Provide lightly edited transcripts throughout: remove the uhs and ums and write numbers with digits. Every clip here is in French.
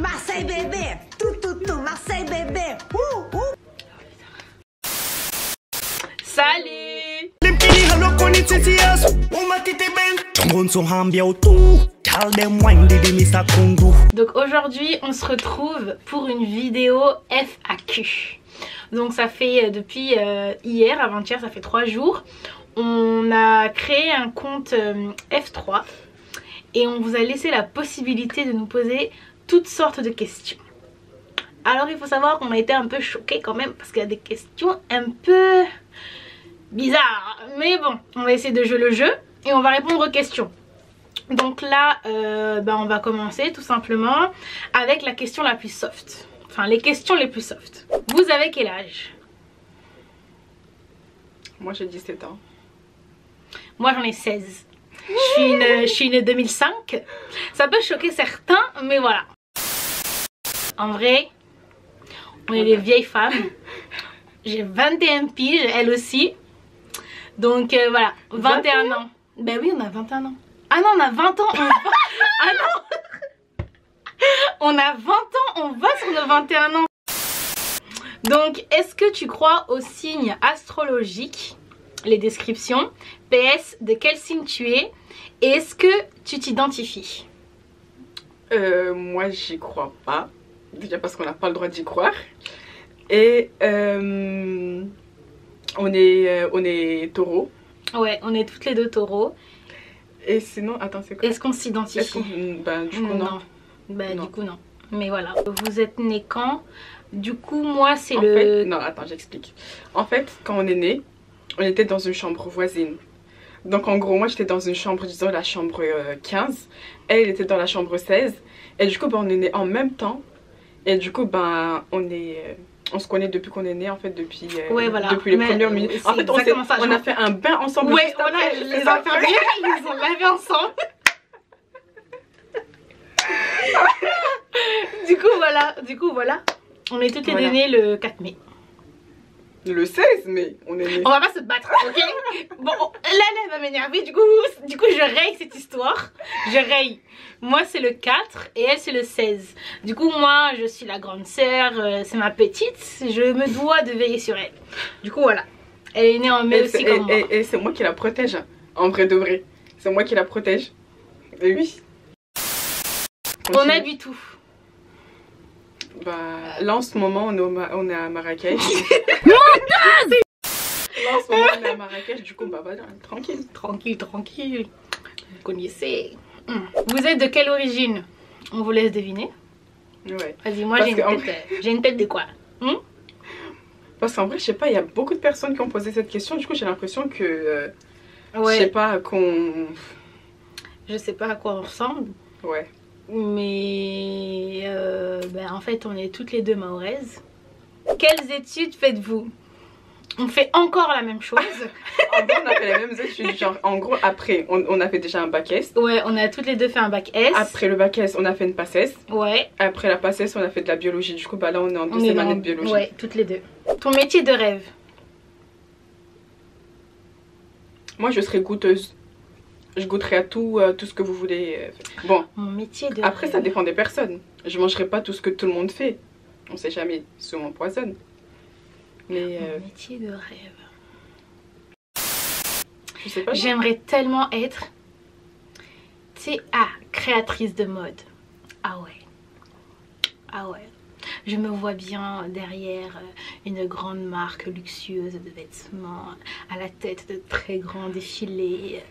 Marseille bébé, tout, Marseille bébé. Salut! Donc aujourd'hui on se retrouve pour une vidéo FAQ. Donc ça fait depuis hier, avant-hier, ça fait 3 jours. On a créé un compte F3 et on vous a laissé la possibilité de nous poser toutes sortes de questions. Alors il faut savoir qu'on a été un peu choqués quand même parce qu'il y a des questions un peu bizarres. Mais bon, on va essayer de jouer le jeu et on va répondre aux questions. Donc là, on va commencer tout simplement avec la question la plus soft. Enfin, les questions les plus soft. Vous avez quel âge? Moi j'ai 17 ans. Moi j'en ai 16. Je suis une 2005. Ça peut choquer certains, mais voilà. En vrai, on est des vieilles femmes. J'ai 21 piges, elle aussi. Donc voilà, 21 ans. Ben oui, on a 21 ans. Ah non, on a 20 ans. Ah non, on a 20 ans, on va sur nos 21 ans. Donc, est-ce que tu crois aux signes astrologiques? Les descriptions. PS, de quel signe tu es? Et est-ce que tu t'identifies? Moi j'y crois pas. Déjà parce qu'on n'a pas le droit d'y croire. Et on est taureau. Ouais, on est toutes les deux taureaux. Et sinon, attends, c'est quoi? Est-ce qu'on s'identifie? Ben du coup non. Ben non. du coup non. Mais voilà. Vous êtes né quand? Du coup moi c'est Non, attends, j'explique. En fait, quand on est né, on était dans une chambre voisine. Donc en gros, moi j'étais dans une chambre, disons la chambre 15. Elle était dans la chambre 16. Et du coup, on est né en même temps. Et du coup, on se connaît depuis qu'on est né, en fait, depuis les premières minutes. En fait, on a fait un bain ensemble. Ouais, on a les infirmières, ils ont lavé ensemble. Du coup voilà. On est toutes les deux nées le 4 mai. Le 16 mai, on est né. On va pas se battre, ok? Bon, là, elle va m'énerver. Du coup, je raye cette histoire. Je raye. Moi, c'est le 4 et elle, c'est le 16. Du coup, moi, je suis la grande sœur. C'est ma petite. Je me dois de veiller sur elle. Du coup, voilà. Elle est née en mai aussi comme moi. Et c'est moi qui la protège, en vrai de vrai. C'est moi qui la protège. Et oui. On a du tout. Bah, là en ce moment on est à Marrakech. Là en ce moment on est à Marrakech, du coup bah voilà, tranquille. Tranquille. Vous connaissez. Vous êtes de quelle origine? On vous laisse deviner. Ouais. Vas-y, moi j'ai une tête de quoi? Parce qu'en vrai je sais pas, il y a beaucoup de personnes qui ont posé cette question, du coup j'ai l'impression que ouais. Je sais pas qu'on... Je sais pas à quoi on ressemble. Ouais. Mais en fait on est toutes les deux mahoraises. Quelles études faites-vous? On fait encore la même chose. En gros on a fait les mêmes études. Genre en gros après on a fait déjà un bac S. Ouais, on a toutes les deux fait un bac S. Après le bac S on a fait une passe S. Ouais. Après la passe S on a fait de la biologie. Du coup bah là on est en deuxième année de biologie. Ouais, toutes les deux. Ton métier de rêve? Moi je serais goûteuse. Je goûterai à tout ce que vous voulez. Bon, mon métier de après rêve. ça dépend des personnes. Je mangerai pas tout ce que tout le monde fait. On sait jamais, si on m'empoisonne. Mais mon métier de rêve. Je sais pas. J'aimerais tellement être, tu sais, créatrice de mode. Ah ouais. Je me vois bien derrière une grande marque luxueuse de vêtements, à la tête de très grands défilés.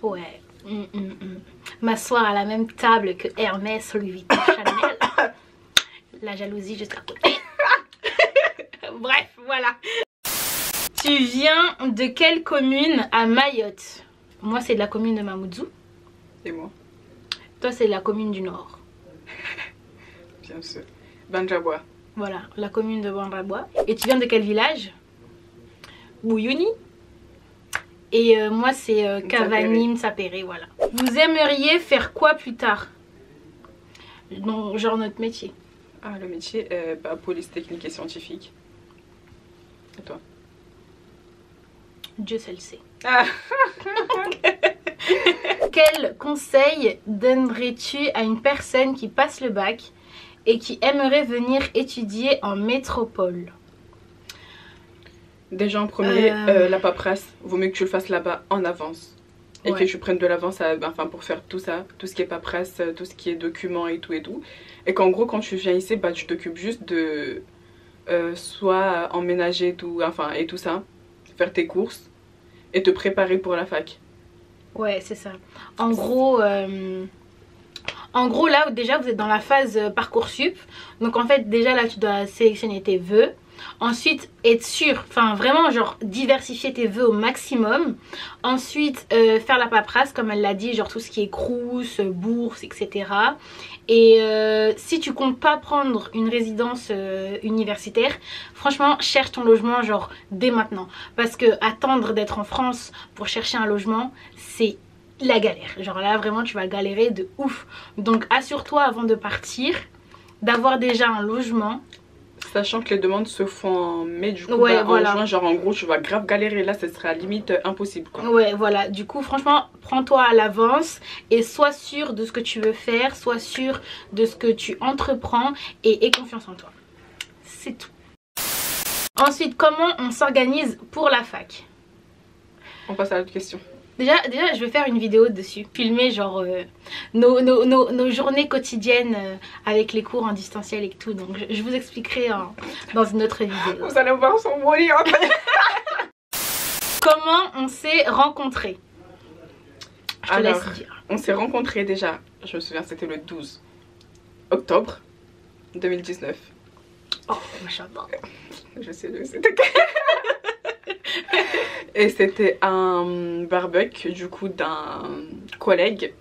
Ouais. M'asseoir à la même table que Hermès, Louis Vuitton, Chanel. La jalousie juste à côté. Bref, voilà. Tu viens de quelle commune à Mayotte? Moi, c'est de la commune de Mamoudzou. Et moi? Toi, c'est de la commune du Nord. Bien sûr. Banjabois. Voilà, la commune de Banjabois. Et tu viens de quel village? Bouyouni. Et moi c'est Cavani, Msapéré, voilà. Vous aimeriez faire quoi plus tard? Donc, genre notre métier. Ah, le métier, police technique et scientifique. Et toi? Dieu seul sait. Ah. Quel conseil donnerais-tu à une personne qui passe le bac et qui aimerait venir étudier en métropole? Déjà en premier, la paperasse, vaut mieux que tu le fasses là-bas en avance. Et que tu prennes de l'avance enfin, pour faire tout ça, tout ce qui est paperasse, tout ce qui est documents et tout et tout. Et qu'en gros, quand tu viens ici, bah, tu t'occupes juste de soit emménager et tout, enfin, et tout ça, faire tes courses et te préparer pour la fac. Ouais, c'est ça. En gros, là, déjà, vous êtes dans la phase Parcoursup. Donc, en fait, déjà, là, tu dois sélectionner tes vœux. Ensuite, être sûr, enfin vraiment genre diversifier tes vœux au maximum. Ensuite, faire la paperasse comme elle l'a dit, genre tout ce qui est crous, bourse, etc. Et si tu comptes pas prendre une résidence universitaire, franchement cherche ton logement genre dès maintenant. Parce que attendre d'être en France pour chercher un logement, c'est la galère. Genre là vraiment tu vas galérer de ouf. Donc assure-toi avant de partir d'avoir déjà un logement. Sachant que les demandes se font en mai, du coup, ouais, bah, voilà. en juin, genre en gros, tu vas grave galérer. Là, ce sera limite impossible, quoi. Ouais, voilà. Du coup, franchement, prends-toi à l'avance et sois sûr de ce que tu veux faire, sois sûr de ce que tu entreprends et aie confiance en toi. C'est tout. Ensuite, comment on s'organise pour la fac? On passe à l'autre question. Déjà, je vais faire une vidéo dessus. Filmer genre nos journées quotidiennes avec les cours en distanciel et tout. Donc je vous expliquerai dans une autre vidéo. Vous allez voir son mourir. Comment on s'est rencontrés? Je te laisse dire. On s'est rencontrés déjà, je me souviens, c'était le 12 octobre 2019. Oh, machallah. Je sais, c'était... Et c'était un barbecue du coup d'un collègue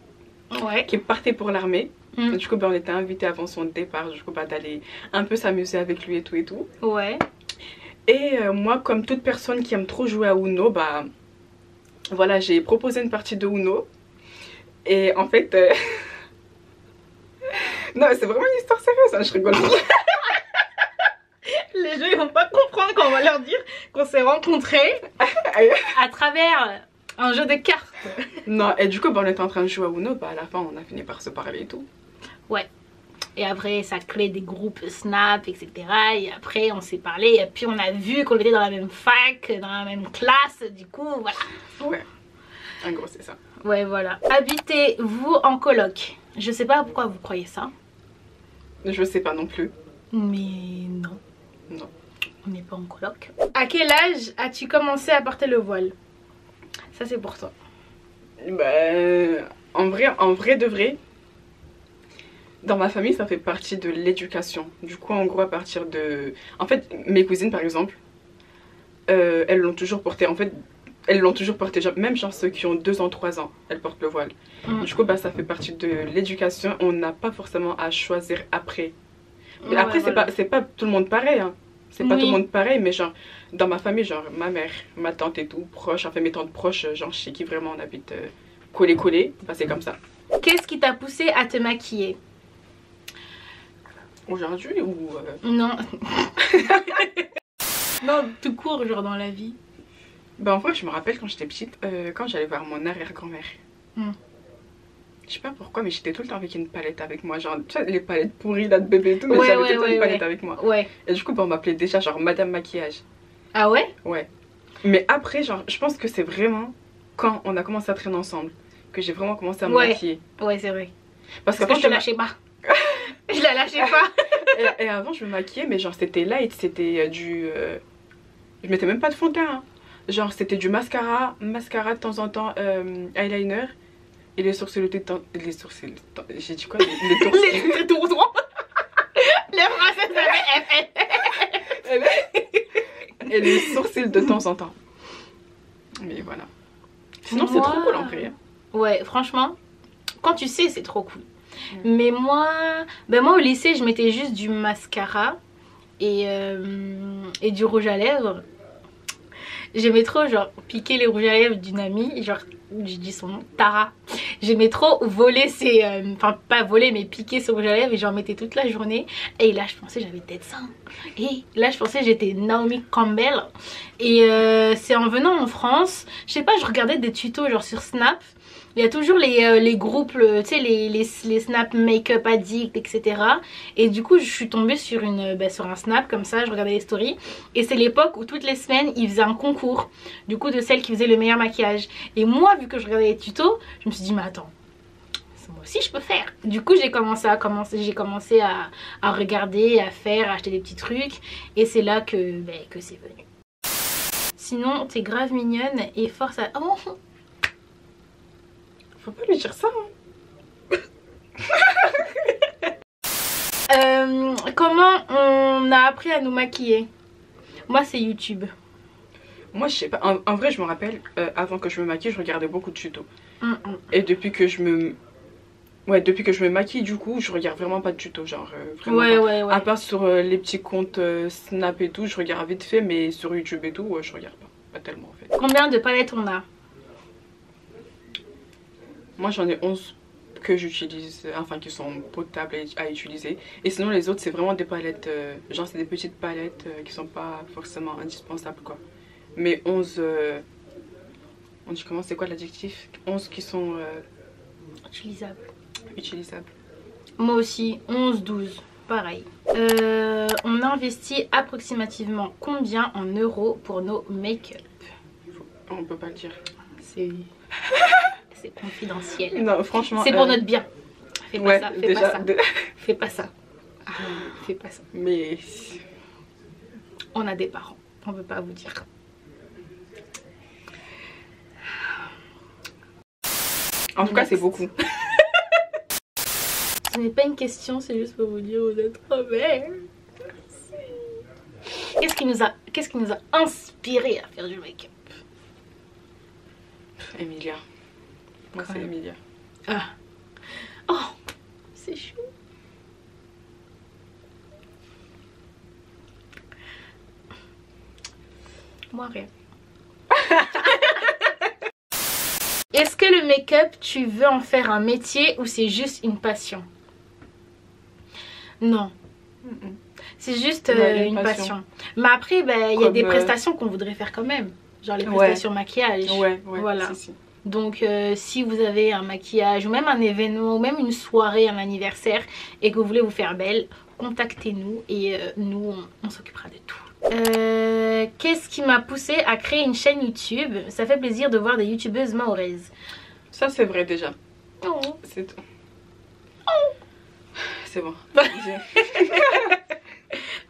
qui partait pour l'armée. Du coup bah, on était invités avant son départ du coup bah, d'aller un peu s'amuser avec lui et tout et tout. Ouais. Et moi comme toute personne qui aime trop jouer à Uno, bah voilà, j'ai proposé une partie de Uno. Et en fait non c'est vraiment une histoire sérieuse hein, je rigole. Les gens ils vont pas comprendre quand on va leur dire qu'on s'est rencontrés à travers un jeu de cartes. Non, et du coup bah, on était en train de jouer à Uno, bah à la fin on a fini par se parler et tout. Ouais. Et après ça crée des groupes Snap, etc. Et après on s'est parlé et puis on a vu qu'on était dans la même fac, dans la même classe, du coup voilà. Ouais, en gros c'est ça. Ouais voilà. Habitez-vous en coloc? Je sais pas pourquoi vous croyez ça. Je sais pas non plus. Mais non. Non. On n'est pas en coloc. À quel âge as-tu commencé à porter le voile? Ça c'est pour toi. Bah, en vrai de vrai, dans ma famille ça fait partie de l'éducation. Du coup en gros à partir de... En fait mes cousines par exemple, elles l'ont toujours porté. En fait elles l'ont toujours porté, même genre ceux qui ont 2 ans, 3 ans, elles portent le voile. Du coup bah ça fait partie de l'éducation, on n'a pas forcément à choisir après. Mais après voilà. c'est pas tout le monde pareil hein. C'est pas tout le monde pareil, mais genre dans ma famille, genre ma mère, ma tante et tout, proche, enfin mes tantes proches, genre chez qui vraiment on habite collé, bah c'est comme ça. Qu'est-ce qui t'a poussé à te maquiller? Aujourd'hui ou... Non. Non, tout court genre dans la vie. Bah en fait je me rappelle quand j'étais petite, quand j'allais voir mon arrière-grand-mère. Je sais pas pourquoi mais j'étais tout le temps avec une palette avec moi, genre tu sais les palettes pourries là de bébé et tout, mais j'avais tout le temps une palette avec moi. Ouais. Et du coup bah, on m'appelait déjà genre Madame Maquillage. Ah ouais? Ouais. Mais après genre je pense que c'est vraiment quand on a commencé à traîner ensemble que j'ai vraiment commencé à me maquiller. Ouais c'est vrai. Parce que je te lâchais pas. Je la lâchais pas. et avant je me maquillais mais genre c'était light, c'était du... Je mettais même pas de fond de teint hein. Genre c'était du mascara de temps en temps, eyeliner. Et les sourcils de temps... Les sourcils... J'ai dit quoi? Les sourcils... Les tourdrons. Les françaises avaient FL. Et les sourcils de temps en temps. Mais voilà. Sinon c'est trop cool en vrai. Hein. Ouais franchement, quand tu sais c'est trop cool. Mais moi au lycée je mettais juste du mascara et du rouge à lèvres. J'aimais trop genre piquer les rouges à lèvres d'une amie, genre j'ai dit son nom, Tara. J'aimais trop voler ses... Enfin pas voler mais piquer ses rouges à lèvres et j'en mettais toute la journée. Et là je pensais j'avais tête ça. Et là je pensais j'étais Naomi Campbell. Et c'est en venant en France, je sais pas, je regardais des tutos genre sur Snap. il y a toujours les groupes, tu sais, les Snap Make-up Addict, etc. Et du coup, je suis tombée sur, sur un Snap comme ça, je regardais les stories. Et c'est l'époque où toutes les semaines, ils faisaient un concours, du coup, de celle qui faisait le meilleur maquillage. Et moi, vu que je regardais les tutos, je me suis dit, mais attends, moi aussi je peux faire. Du coup, j'ai commencé à regarder, à faire, à acheter des petits trucs. Et c'est là que c'est venu. Sinon, t'es grave mignonne et force à... Oh, faut pas lui dire ça. comment on a appris à nous maquiller? Moi, c'est YouTube. Moi, je sais pas. En vrai, je me rappelle, avant que je me maquille, je regardais beaucoup de tutos. Et depuis que je me maquille, du coup, je regarde vraiment pas de tutos. Genre, vraiment ouais. À part sur les petits comptes Snap et tout, je regarde vite fait, mais sur YouTube et tout, je regarde pas. Pas tellement en fait. Combien de palettes on a? Moi, j'en ai 11 que j'utilise, enfin qui sont potables à utiliser. Et sinon les autres c'est vraiment des palettes, genre c'est des petites palettes qui sont pas forcément indispensables quoi. Mais 11, on dit comment, c'est quoi l'adjectif? 11 qui sont utilisables. Moi aussi, 11-12, pareil. On investit approximativement combien en euros pour nos make-up? On peut pas le dire. C'est confidentiel. Non, franchement. C'est pour notre bien. Fais pas ça, fais déjà, pas ça. Fais pas ça. Fais pas ça. Mais. On a des parents, on peut pas vous dire. En tout cas, c'est beaucoup. Ce n'est pas une question, c'est juste pour vous dire vous êtes trop belle. Qu'est-ce qui nous a inspiré à faire du make-up? Emilia. Moi, c'est Emilia. Ah. Oh, c'est chou. Moi, rien. Est-ce que le make-up, tu veux en faire un métier ou c'est juste une passion? Non. C'est juste une passion. Mais après, il y a des prestations qu'on voudrait faire quand même. Genre les prestations maquillage. Ouais, voilà. Si. Donc si vous avez un maquillage ou même un événement ou même une soirée, un anniversaire et que vous voulez vous faire belle, contactez-nous et nous on s'occupera de tout. Qu'est-ce qui m'a poussé à créer une chaîne YouTube? Ça fait plaisir de voir des youtubeuses maoraises. Ça c'est vrai déjà. Oh. C'est tout. C'est bon.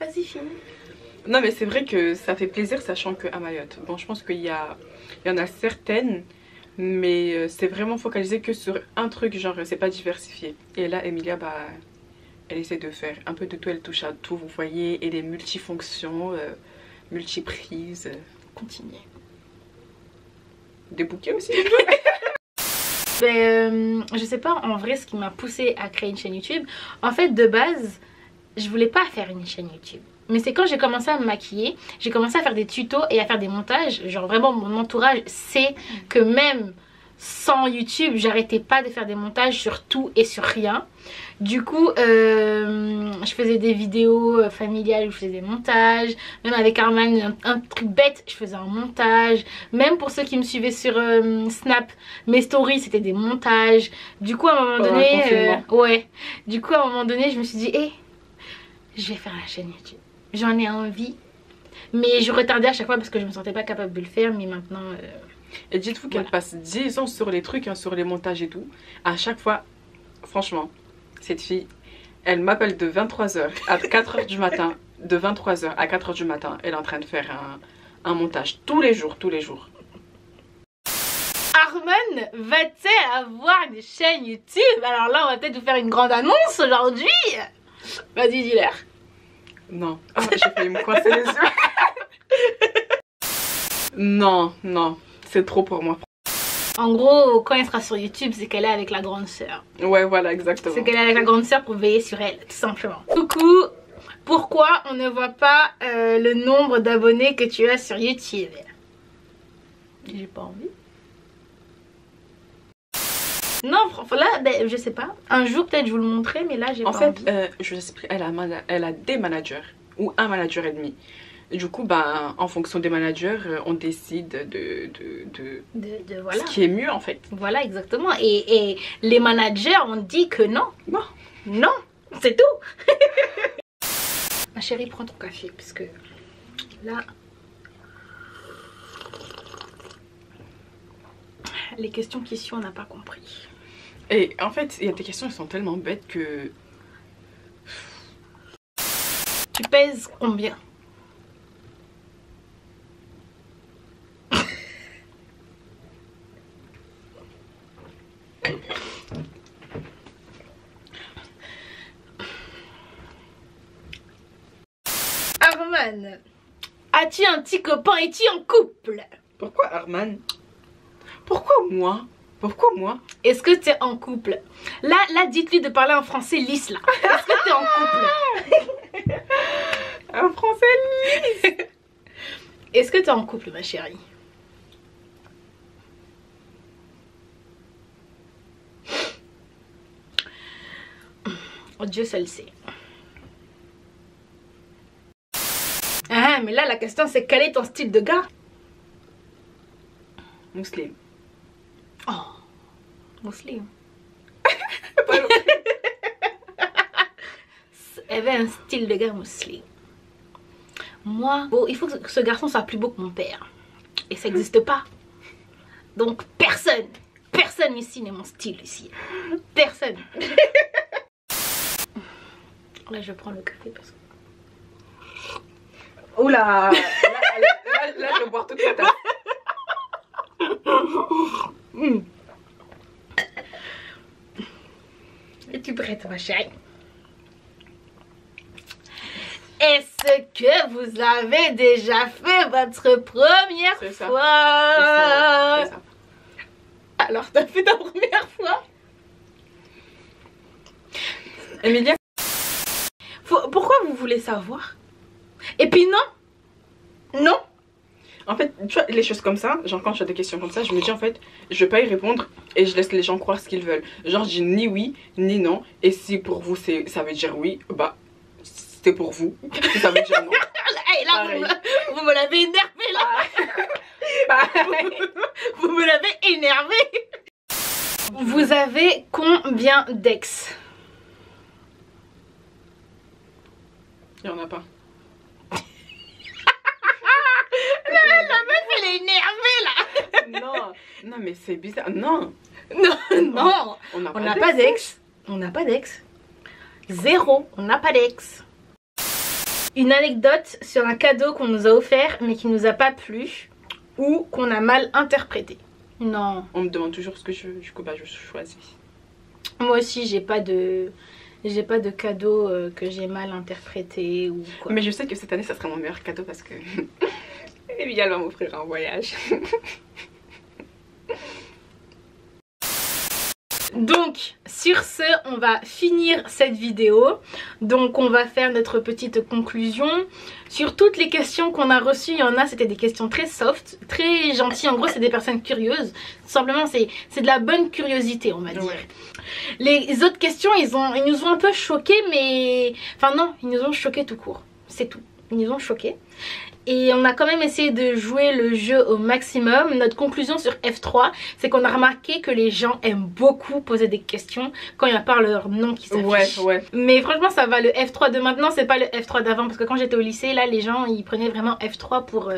Vas-y, finis. Non mais c'est vrai que ça fait plaisir sachant qu'à Mayotte, bon je pense qu'il y en a certaines, mais c'est vraiment focalisé que sur un truc, genre c'est pas diversifié. Et là Emilia, elle essaie de faire un peu de tout, elle touche à tout, vous voyez, et des multifonctions, multiprises. Continuez. Des bouquets aussi. Je sais pas en vrai ce qui m'a poussé à créer une chaîne YouTube. En fait de base, je voulais pas faire une chaîne YouTube. Mais c'est quand j'ai commencé à me maquiller, j'ai commencé à faire des tutos et à faire des montages. Genre vraiment mon entourage sait que même sans YouTube, j'arrêtais pas de faire des montages sur tout et sur rien. Du coup, je faisais des vidéos familiales où je faisais des montages. Même avec Arman, un truc bête, je faisais un montage. Même pour ceux qui me suivaient sur Snap, mes stories c'était des montages. Du coup, à un moment donné, je me suis dit, je vais faire la chaîne YouTube. J'en ai envie, mais je retardais à chaque fois parce que je me sentais pas capable de le faire. Mais maintenant et dites-vous qu'elle passe 10 ans sur les trucs, hein, sur les montages et tout. À chaque fois, franchement, cette fille, elle m'appelle de 23h à 4h du matin. De 23h à 4h du matin, elle est en train de faire un montage tous les jours. Arman va-t-elle avoir une chaîne YouTube? Alors là, on va peut-être vous faire une grande annonce aujourd'hui. Vas-y, dis-leur. Non, j'ai failli me coincer les yeux. Non, c'est trop pour moi. En gros, quand elle sera sur YouTube, c'est qu'elle est avec la grande sœur. Ouais, voilà, exactement. C'est qu'elle est avec la grande sœur pour veiller sur elle, tout simplement. Coucou, pourquoi on ne voit pas le nombre d'abonnés que tu as sur YouTube? J'ai pas envie. Non, là, je sais pas. Un jour, peut-être, je vous le montrerai, mais là, j'ai pas envie. Je sais plus, elle a des managers, ou un manager et demi. Du coup, ben, en fonction des managers, on décide voilà. ce qui est mieux en fait. Voilà, exactement. Et les managers ont dit que non. Bon. Non, c'est tout. Ma chérie, prends ton café parce que là, les questions qui suivent, on n'a pas compris. Et en fait, il y a des questions qui sont tellement bêtes que... Tu pèses combien? Arman, as-tu un petit copain? Es-tu en couple? Pourquoi Arman? Pourquoi moi? Pourquoi moi? Est-ce que tu es en couple? Là, dites-lui de parler en français lisse là. Est-ce que tu es en couple? Un français lisse. Est-ce que tu es en couple, ma chérie? Oh, Dieu seul sait. Ah, mais là, la question c'est quel est ton style de gars? Musulman. Oh, musulman. Elle avait un style de gars musulman. Moi, bon, il faut que ce garçon soit plus beau que mon père. Et ça n'existe pas. Donc personne ici n'est mon style ici. Personne. Là, je prends le café parce que... Oula. Là, je vais boire toute la tasse. Es-tu prête, ma chérie? Est-ce que vous avez déjà fait votre première fois? C'est ça. Alors, t'as fait ta première fois? Emilia, pourquoi vous voulez savoir? Et puis non. en fait, tu vois, les choses comme ça, genre quand tu as des questions comme ça, je me dis en fait, je vais pas y répondre et je laisse les gens croire ce qu'ils veulent. Genre, je dis ni oui, ni non. Et si pour vous, ça veut dire oui, bah, c'est pour vous. Si ça veut dire non. Hey, là, vous me l'avez énervé là. Vous me l'avez énervé. Vous avez combien d'ex? Il y en a pas. La meuf elle est énervée là. Non, mais c'est bizarre. Non. Non. On n'a pas d'ex. On n'a pas d'ex. Zéro. On n'a pas d'ex. Une anecdote sur un cadeau qu'on nous a offert mais qui nous a pas plu ou qu'on a mal interprété. Non. On me demande toujours ce que je veux, du coup bah je choisis. Moi aussi j'ai pas de cadeau que j'ai mal interprété ou quoi. Mais je sais que cette année ça sera mon meilleur cadeau parce que Emilia va m'offrir un voyage. Donc sur ce on va finir cette vidéo. Donc on va faire notre petite conclusion. Sur toutes les questions qu'on a reçues, il y en a c'était des questions très soft, très gentilles. En gros c'est des personnes curieuses. Tout simplement c'est de la bonne curiosité on va dire. Ouais. Les autres questions ils nous ont un peu choqués mais... Enfin non, ils nous ont choqués tout court. C'est tout. Ils nous ont choqués. Et on a quand même essayé de jouer le jeu au maximum. Notre conclusion sur F3, c'est qu'on a remarqué que les gens aiment beaucoup poser des questions quand il n'y a pas leur nom qui s'affiche. Ouais. Mais franchement, ça va, le F3 de maintenant, c'est pas le F3 d'avant. Parce que quand j'étais au lycée, là, les gens, ils prenaient vraiment F3 pour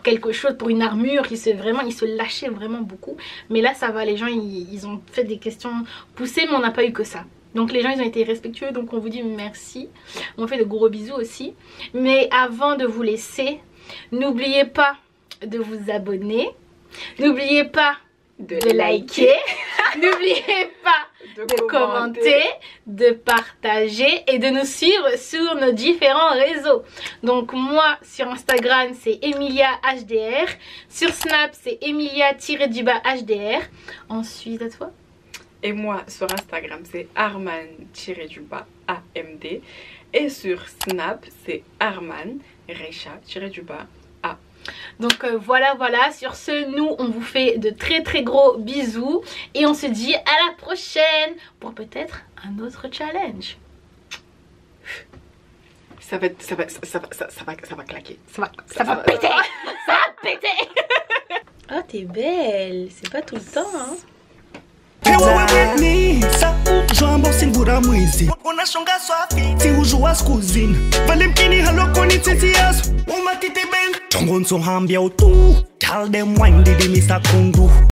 quelque chose, pour une armure. Ils se lâchaient vraiment beaucoup. Mais là, ça va, les gens, ils ont fait des questions poussées, mais on n'a pas eu que ça. Donc les gens ils ont été respectueux, donc on vous dit merci. On fait de gros bisous aussi. Mais avant de vous laisser, n'oubliez pas de vous abonner. N'oubliez pas de liker. N'oubliez pas de commenter, de partager et de nous suivre sur nos différents réseaux. Donc moi sur Instagram c'est EmiliaHDR. Sur Snap c'est Emilia-HDR. Ensuite à toi. Et moi sur Instagram c'est Arman-AMD. Et sur Snap c'est Arman-Recha-A. Donc voilà, sur ce nous on vous fait de très gros bisous. Et on se dit à la prochaine pour peut-être un autre challenge. Ça va claquer. Ça va péter. Ça va péter. Oh, t'es belle. C'est pas tout le temps, hein. Unashonga swafi ti ujua skuzini vale mkini halokoni tete yaso umatite ben tongonso hambia utu tell them wine didi misa kundu